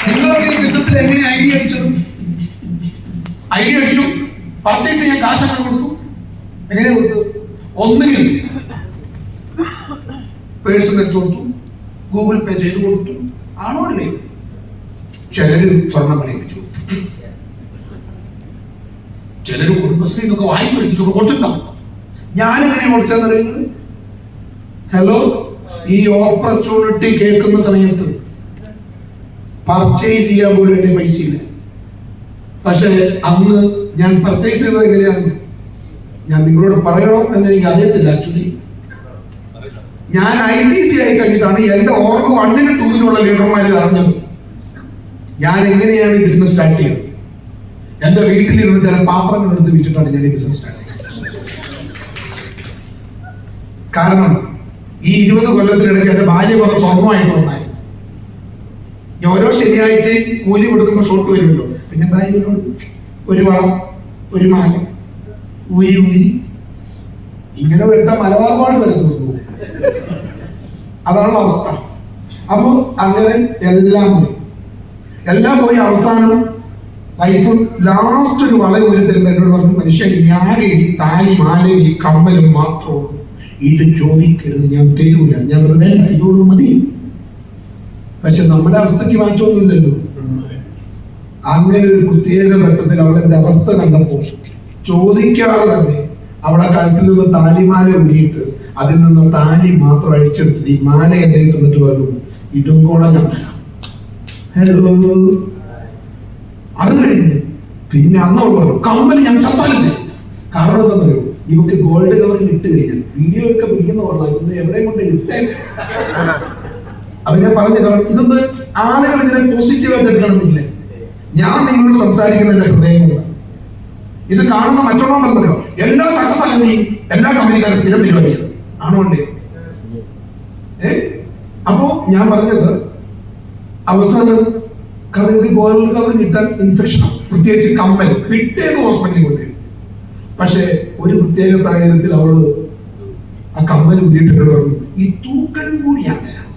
നിങ്ങളൊക്കെ ഈ ബിസിനസ്സിൽ എങ്ങനെ ഐഡിയ അടിച്ചു പർച്ചേസ് ചെയ്യാൻ കാശ് അങ്ങനെ കൊടുത്തു? എങ്ങനെ കൊടുത്തു? ഒന്നുകിൽ പേഴ്സൺ എടുത്തു കൊടുത്തു, ഗൂഗിൾ പേ ചെയ്ത് കൊടുത്തു, ആണോ അല്ലേ? ചിലര് സ്വർണം പണിയിപ്പിച്ചു കൊടുത്തു, ചിലര് കുടുംബശ്രീ എന്നൊക്കെ വായ്പ എടുത്തിട്ടൊക്കെ കൊടുത്തിട്ടുണ്ടാവും. ഞാനെങ്ങനെ കൊടുത്തെന്നറിയുന്നത്? ഹലോ, ഈ ഓപ്പർച്യൂണിറ്റി കേൾക്കുന്ന സമയത്ത് പർച്ചേസ് ചെയ്യാൻ പോലും എന്റെ പൈസ ഇല്ല. പക്ഷെ അന്ന് ഞാൻ പർച്ചേസ് ചെയ്തത് എങ്ങനെയാണ് ഞാൻ നിങ്ങളോട് പറയണോ എന്ന് എനിക്ക് അറിയത്തില്ല. ആക്ച്വലി ഞാൻ ITC ആയി കഴിഞ്ഞിട്ടാണ് എന്റെ ഓർമ്മ 1-നും 2-നുള്ള ലീഡർമാർ അറിഞ്ഞത് ഞാൻ എങ്ങനെയാണ് ഈ ബിസിനസ് സ്റ്റാർട്ട് ചെയ്തത്. എന്റെ വീട്ടിലിരുന്ന് ചില പാത്രങ്ങൾ എടുത്ത് വിറ്റിട്ടാണ് ഞാൻ ഈ ബിസിനസ് സ്റ്റാർട്ട് ചെയ്തത്. കാരണം ഈ 20 കൊല്ലത്തിനിടയ്ക്ക് എന്റെ ഭാര്യ കുറെ സ്വർണ്ണമായിട്ട് വന്നായിരുന്നു. ഓരോ ശനിയാഴ്ചയും കൂലി കൊടുക്കുമ്പോൾ ഷോട്ട് വരുമല്ലോ. പിന്നെ ഭാര്യയോട് ഒരു വളം, ഒരു മാല, ഊരി ഇങ്ങനെ എടുത്താൽ മലബാർ ഗോൾഡ് വരെ തീർന്നു. അതാണല്ലോ അവസ്ഥ. അപ്പൊ അങ്ങനെ എല്ലാം പോയി അവസാനം ലൈഫ് ലാസ്റ്റ് ഒരു വള ഊരി തരുമ്പോൾ എന്നോട് പറഞ്ഞു, മനുഷ്യൻ ഞാനേ ഈ താലി മാലയും ഈ കമ്മലും മാത്രമേ ഇത് ചോദിക്കരുത്, ഞാൻ തരൂല. ഞാൻ പറഞ്ഞു വേണ്ട, ഇതോട് മതി. പക്ഷെ നമ്മുടെ അവസ്ഥയ്ക്ക് മാറ്റമൊന്നുമില്ലല്ലോ. അങ്ങനെ ഒരു പ്രത്യേക ഘട്ടത്തിൽ അവളെന്റെ അവസ്ഥ കണ്ടപ്പോൾ ചോദിക്കാതെ തന്നെ അവളെ കഴുത്തിൽ നിന്ന് താലിമാല ഊരിയിട്ട് അതിൽ നിന്ന് താലി മാത്രം അഴിച്ചെടുത്തിട്ട് ഈ മാല എന്റെ തന്നിട്ട് പറഞ്ഞു, ഇതും കൂടെ ഞാൻ തരാം. ഹലോ, അത് കഴിഞ്ഞു. പിന്നെ അന്ന് അവൾ പറഞ്ഞു, കമ്മൽ ഞാൻ ചത്താലും തരില്ല. കാരണം എന്താണെന്നറിയോ, ഇവക്ക് ഗോൾഡ് കവറിൽ ഇട്ട് കഴിഞ്ഞാൽ വീഡിയോ ഒക്കെ പിടിക്കുന്ന കൊള്ളാം, ഇന്ന് എവിടെയും കൊണ്ട് ഇട്ടേക്ക്. അപ്പൊ ഞാൻ പറഞ്ഞു, കാരണം ഇതൊന്ന് ആളുകൾ ഇതിനെ പോസിറ്റീവായിട്ട് എടുക്കണമെന്നില്ല. ഞാൻ നിങ്ങളോട് സംസാരിക്കുന്ന എന്റെ ഹൃദയം കൊണ്ട്. ഇത് കാണുന്ന മറ്റുള്ളവർ പറഞ്ഞോ, എല്ലാ സക്സസ് ആകുകയും എല്ലാ കമ്പനിക്കാരും സ്ഥിരം പരിപാടിയാണ്, ആണോ അല്ലേ? അപ്പോ ഞാൻ പറഞ്ഞത് അവസാനം ഗോൾഡ് കവർ കിട്ടാൻ ഇൻഫെക്ഷനാണ്, പ്രത്യേകിച്ച് കമ്മൽ പിറ്റേന്ന് ഹോസ്പിറ്റലിൽ കൊണ്ടുവരും. പക്ഷെ ഒരു പ്രത്യേക സാഹചര്യത്തിൽ അവള് ആ കമ്മൽ ഊരിയിട്ടുണ്ട് പറഞ്ഞു, ഈ തൂക്കലും കൂടി ഞാൻ തരാം.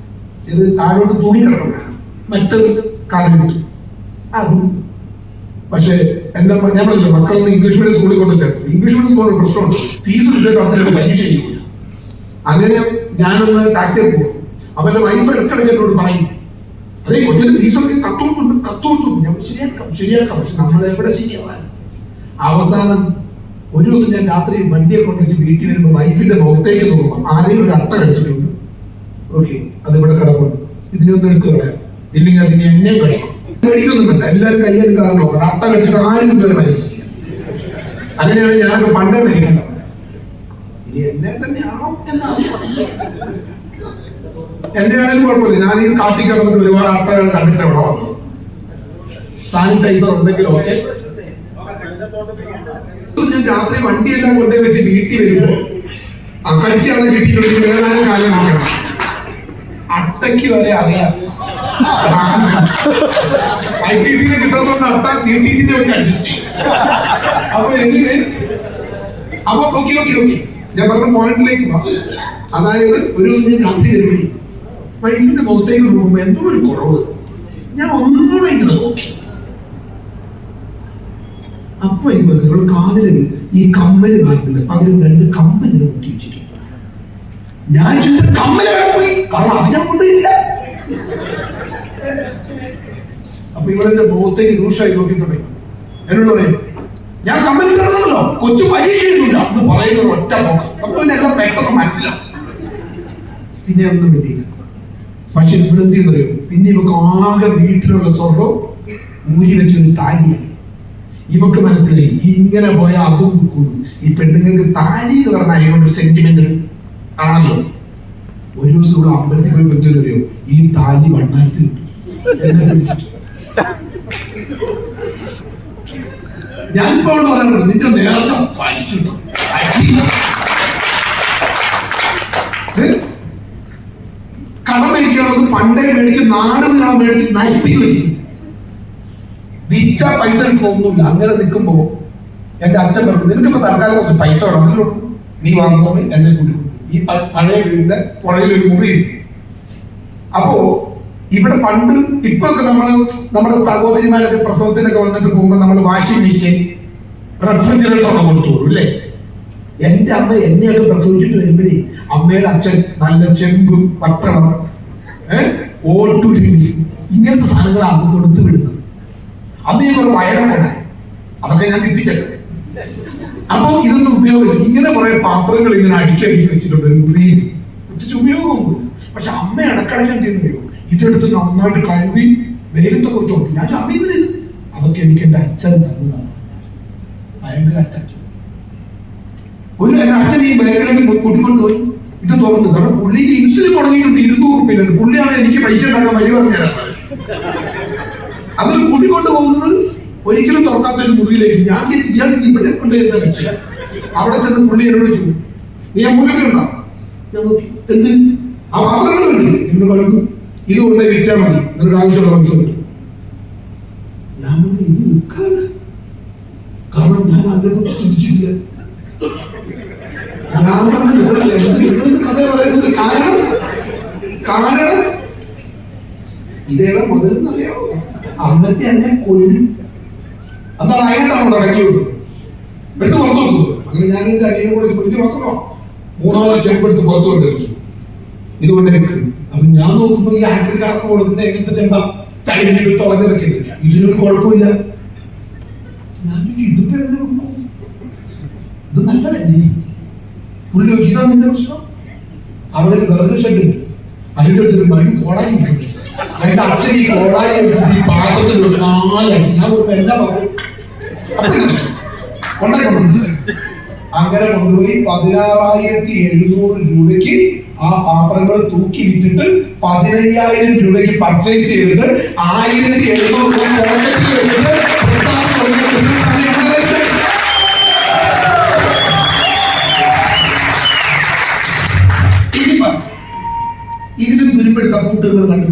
ഇത് താഴോട്ട് തൂങ്ങി കിടക്കുന്നതാണ്, മറ്റത് കാലം കിട്ടും. അതും പക്ഷെ എന്റെ ഞാൻ പറഞ്ഞില്ല, മക്കളൊന്ന് ഇംഗ്ലീഷ് മീഡിയം സ്കൂളിൽ കൊണ്ട് ചേർത്ത്. ഇംഗ്ലീഷ് മീഡിയം സ്കൂളിൽ പ്രശ്നമുണ്ട്, ഫീസ് കിട്ടുന്ന പരീക്ഷ ചെയ്യില്ല. അങ്ങനെ ഞാനൊന്ന് ടാക്സിയിൽ പോകും. അപ്പൊ എന്റെ വൈഫ് ഇടയ്ക്കിടയ്ക്ക് എന്നോട് പറയും, അതേ കൊച്ചിന്റെ ഫീസ് കത്തോർത്തുണ്ട്. ഞാൻ ശരിയാക്കാം. പക്ഷെ നമ്മളെവിടെ ശരിയാവാൻ? അവസാനം ഒരു ദിവസം ഞാൻ രാത്രി വണ്ടിയെ കൊണ്ടുവച്ച് വീട്ടിൽ വരുമ്പോൾ വൈഫിന്റെ മുഖത്തേക്ക് നോക്കുമ്പോൾ ആരെയും ഒരു അട്ട കടിച്ചിട്ടുണ്ട്. ഓക്കെ, അതിവിടെ കിടപ്പുണ്ട്, ഇതിനൊന്നും എടുത്ത് കളയാം, ഇല്ലെങ്കിൽ അതിന് എന്നെ കഴിയും. മേടിക്കൊന്നും വേണ്ട, എല്ലാവരും കയ്യാലും കാരണം നോക്കണം. അട്ട കടിച്ചിട്ട് ആരും ഇതുവരെ മരിച്ചില്ല. അങ്ങനെയാണ് ഞാനൊക്കെ പണ്ടേ മരിക്കേണ്ടത്. ഇനി എന്നെ തന്നെയാണോ എന്നറിയില്ല. എന്റെ ആണെങ്കിലും കുഴപ്പമില്ല, ഞാൻ ഈ കാട്ടി കിടന്നിട്ട് ഒരുപാട് അട്ടകൾ കണ്ടിട്ട് ഇവിടെ വന്നു. സാനിറ്റൈസർ ഉണ്ടെങ്കിൽ ഓക്കെ. ഞാൻ രാത്രി വണ്ടിയെല്ലാം കൊണ്ടേ വെച്ച് വീട്ടിൽ വരുമ്പോ അക്കടിച്ചാണ് കിട്ടിയിട്ടുണ്ടെങ്കിൽ വേറെ ആരും കാലം നോക്കണം. അട്ടയ്ക്ക് വരെ അറിയാം ITC-നെ കിട്ടുന്നതുകൊണ്ട് അട്ട CTC-നെ വെച്ച് അഡ്ജസ്റ്റ് ചെയ്യും. അപ്പൊ എനിക്ക് ഓക്കെ ഞാൻ പറഞ്ഞ പോയിന്റിലേക്ക് വാ. അതായത് ഒരു ദിവസം ഞാൻ രാത്രി വരുമ്പോൾ വൈഫിന്റെ മുഖത്തേക്ക് നോക്കുമ്പോ എന്തോ ഒരു കുറവ്. ഞാൻ ഒന്നുകൂടെ ഇങ്ങനെ നോക്കി. അപ്പൊ എനിക്ക് ഇവിടെ കാതില് ഈ കമ്മല് കാണുന്നില്ല, പകരം 2 കമ്മലിനെ കുത്തി വെച്ചിട്ടുണ്ട്. ഞാൻ കമ്മൽ എവിടെ പോയി? കാരണം അത് ഞാൻ കൊണ്ടുപോയിട്ടില്ല. അപ്പൊ ഇവളെന്റെ മുഖത്തേക്ക് രൂക്ഷമായി നോക്കിയിട്ടുണ്ടെങ്കിൽ എന്നോട് പറയും, ഞാൻ കമ്മൽ കിടന്നല്ലോ, കൊച്ചു പരീക്ഷ എഴുതില്ല എന്ന് പറയുന്നത് ഒറ്റ നോക്കാം. അപ്പൊ പിന്നെ എല്ലാം പെട്ടെന്ന് മനസ്സിലാവും. പിന്നെ ഒന്നും പറ്റിയില്ല. പക്ഷെ ഇവിടെന്ത് ചെയ്യുന്നറിയോ, പിന്നെ ഇവക്ക് ആകെ വീട്ടിലുള്ള സ്വർണ്ണം ഊരി വെച്ചൊരു താലിയാണ്. ഇവക്ക് മനസ്സിലായി ഇങ്ങനെ പോയാൽ അതും കൂടും. ഈ പെണ്ണുങ്ങൾക്ക് താലി എന്ന് പറഞ്ഞാൽ അതിനോട് സെന്റിമെന്റ് ആണല്ലോ. ഒരു ദിവസം ഇവിടെ അമ്പലത്തിൽ പോയി പറ്റിയോ, ഈ താലി ഭണ്ഡാരത്തിൽ ഞാനിപ്പോ പറയുന്നത് നിന്റെ നേർച്ച വലിച്ചിട്ടു. കടം മേടിക്കാനുള്ളത് പണ്ടേ മേടിച്ച് 4 നാളെ മേടിച്ച് നശിപ്പിക്കുകയും വിറ്റ പൈസ എനിക്ക് ഒന്നുമില്ല. അങ്ങനെ നിൽക്കുമ്പോ എന്റെ അച്ഛൻ പറഞ്ഞു, നിനക്കിപ്പോ തൽക്കാലം കുറച്ച് പൈസ വേണം, നീ വാങ്ങുമ്പോൾ എന്നെ കൂട്ടി. ഈ പഴയ വീടിന്റെ പുറകിൽ ഒരു മുറിയുണ്ട്. അപ്പോ ഇവിടെ പണ്ട് ഇപ്പൊ ഒക്കെ നമ്മുടെ സഹോദരിമാരൊക്കെ പ്രസവത്തിനൊക്കെ വന്നിട്ട് പോകുമ്പോൾ നമ്മൾ വാഷിംഗ് മെഷീൻ, റെഫ്രിജറേറ്റർ ഒക്കെ കൊടുത്തോളൂ അല്ലേ? എന്റെ അമ്മ എന്നെയൊക്കെ പ്രസവിച്ചിട്ട് വരുമ്പോഴേ അമ്മയുടെ അച്ഛൻ നല്ല ചെമ്പ്, പട്ടണം, ഓട്ടുരുളി ഇങ്ങനത്തെ സാധനങ്ങളാണ് കൊടുത്തു വിടുന്നത്. അത് ഞാൻ കുറെ വയറൊക്കെ അതൊക്കെ ഞാൻ ഇട്ടിച്ചല്ലോ. അപ്പൊ ഇതൊന്നും ഉപയോഗമില്ല. ഇങ്ങനെ കുറെ പാത്രങ്ങൾ ഇങ്ങനെ അടുക്കി വെച്ചിട്ടുണ്ട് ഒരു മുറിയിൽ, പ്രത്യേകിച്ച് ഉപയോഗമൊന്നുമില്ല. പക്ഷെ അമ്മ ഇടക്കിടക്ക് എന്ത് ചെയ്യുന്നറിയോ, ഇതെടുത്ത് നന്നായിട്ട് കഴുകി വെയിലത്തൊക്കെ വെച്ചോട്ട്. ഞാൻ ചമയുന്നത് അതൊക്കെ എനിക്ക് എന്റെ അച്ഛൻ തന്നതാണ്. ഭയങ്കര അറ്റാച്ച്. ഒരു എന്റെ അച്ഛൻ ഈ ബേക്കറിലേക്ക് കൂട്ടിക്കൊണ്ടുപോയി ഇത് തുറന്നു. കാരണം പുള്ളിക്ക് ഇൻസുലിൻ തുടങ്ങിയിട്ടുണ്ട് 200 രൂപ. പുള്ളിയാണ് എനിക്ക് പൈസ ഉണ്ടാക്കാൻ വഴി പറഞ്ഞു തരാൻ. അതിൽ കൂട്ടിക്കൊണ്ട് പോകുന്നത് ഒരിക്കലും തുറക്കാത്ത ഒരു മുറിയിലേക്ക്. ഞാൻ ഇയാൾ ഇവിടെ കൊണ്ട് എന്താ വെച്ച് അവിടെ ചെന്ന് പുള്ളി എന്നോട് ചോദിച്ചു, നീ ആ മുറിയിലുണ്ടോ? ഞാൻ നോക്കി, എന്ത് ആ പാത്രങ്ങൾ കണ്ടില്ലേ എന്നോട് പറഞ്ഞു, ഇത് കൊണ്ട് വിറ്റാൽ മതി, എന്നൊരു ആവശ്യമുള്ള പൈസ കിട്ടും. ഞാൻ പറഞ്ഞു, ഇത് വിൽക്കാതെ? കാരണം ഞാൻ അതിനെക്കുറിച്ച് ചിന്തിച്ചിട്ടില്ല. ഞാൻ പറഞ്ഞു, എന്ത് കഥ പറയുന്നത്? കാരണം ഇതേതാ മുതലെന്നറിയാമോ? അമ്മത്തെ എന്നെ കൊല്ലും. അതാണ് അയനത്താണോ ഇറങ്ങിയോട് എടുത്ത് പുറത്തു വെക്കുന്നത്. അങ്ങനെ ഞാൻ എന്റെ അനിയനെ കൂടെ വലിയ മാത്രമോ 3-4 ചെമ്പെടുത്ത് പുറത്തു കൊണ്ട് വെച്ചു. ഇതുകൊണ്ട് വെക്കും. അപ്പൊ ഞാൻ നോക്കുമ്പോ ഈ ആക്രിക്കാർക്ക് കൊടുക്കുന്ന എങ്ങനത്തെ ചെമ്പ ചളിഞ്ഞിട്ട് തുളഞ്ഞിറക്കിയില്ല. ഇതിനൊരു കുഴപ്പമില്ല. ഞാൻ ഇതിപ്പോ എങ്ങനെ വെക്കും? ഇത് നല്ലതല്ലേ? പുള്ളി ചോദിച്ചു, ഇതാ നിന്റെ പ്രശ്നം. അവിടെ ഒരു വിറക് ഷെഡ് ഉണ്ട്, അതിന്റെ അടുത്തൊരു മഴ കോടാലി ഇരിക്കുന്നുണ്ട്. എന്റെ അച്ഛൻ ഈ കോടാലി എടുത്തിട്ട് ഈ പാത്രത്തിൽ ഒരു 4 അടി. ഞാൻ എല്ലാം പറഞ്ഞു കൊണ്ടുപോയി. അങ്ങനെ കൊണ്ടുപോയി 16,700 രൂപയ്ക്ക് ആ പാത്രങ്ങൾ തൂക്കി വിറ്റിട്ട് 15,000 രൂപയ്ക്ക് പർച്ചേസ് ചെയ്തിട്ട് 1,700 രൂപ ഇതിലും തുരുമ്പെടുത്ത കൂട്ടുകൾ കണ്ടു.